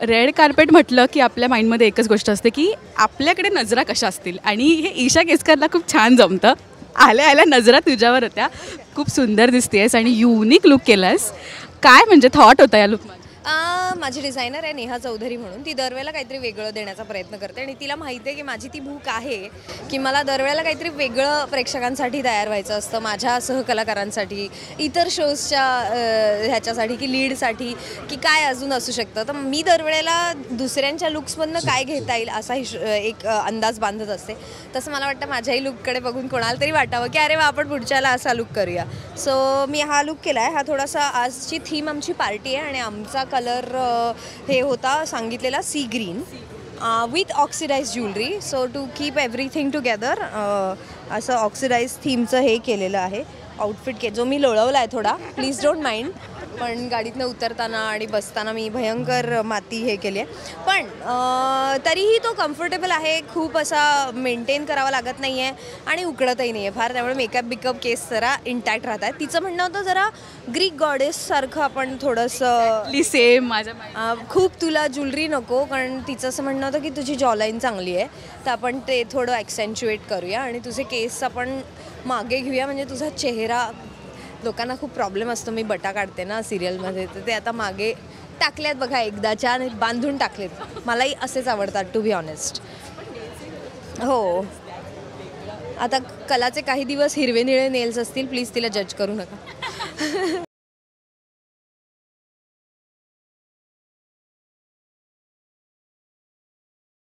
Red carpet म्हटलं की आपल्या माइंडमध्ये एकच गोष्ट असते की आपल्याकडे नजरा कशा असतील आणि हे ईशा केसकरला खूप छान जमतं. आल्या आल्या नजरा तुझ्यावर होत्या. खूप सुंदर दिसतेस आणि युनिक लुक केलास. काय म्हणजे थॉट होता या लुकमध्ये? माझी डिझायनर आहे नेहा चौधरी म्हणून. ती दरवेळेला काहीतरी वेगळं देण्याचा प्रयत्न करते आणि तिला माहिती आहे की माझी ती भूक आहे की मला दरवेळेला काहीतरी वेगळं प्रेक्षकांसाठी तयार व्हायचं असतं, माझ्या सहकलाकारांसाठी, इतर शोजच्या ह्याच्यासाठी की लीडसाठी की काय अजून असू शकतं. तर मी दरवेळेला दुसऱ्यांच्या लुक्समधनं काय घेता येईल असा एक अंदाज बांधत असते. तसं मला वाटतं माझ्याही लुककडे बघून कोणाला तरी वाटावं की अरे वा आपण पुढच्याला असा लुक करूया. सो मी हा लुक केला आहे. हा थोडासा आजची थीम आमची पार्टी आहे आणि आमचा कलर हे होता सांगितलेला sea green with oxidize jewellery. So to keep everything together असं ऑक्सिडाइज थीमचं हे केलेलं आहे आउटफिट जो मी लोळवला आहे थोडा, प्लीज डोंट माइंड. पण गाडीतनं उतरताना आणि बसताना मी भयंकर माती हे केली आहे. पण तरीही तो कम्फर्टेबल आहे. खूप असा मेंटेन करावा लागत नाही आहे आणि उकडतही नाही आहे फार. त्यामुळे मेकअप केस जरा इंटॅक्ट राहत आहेत. तिचं म्हणणं होतं जरा ग्रीक गॉडेससारखं आपण थोडंसं सेम माझ्या खूप तुला ज्वेलरी नको, कारण तिचं असं म्हणणं होतं की तुझी जॉलाईन चांगली आहे तर आपण ते थोडं ॲक्सेंच्युएट करूया आणि तुझे केस आपण मागे घेऊया. म्हणजे तुझा चेहरा, लोकांना खूप प्रॉब्लेम असतो मी बटा काढते ना सिरियलमध्ये, तर ते आता मागे टाकल्यात बघा एकदाच्या आणि बांधून टाकलेत. मलाही असेच आवडतात टू बी ऑनेस्ट. हो, आता कलाचे काही दिवस हिरवे निळे नेल्स असतील, प्लीज तिला जज करू नका.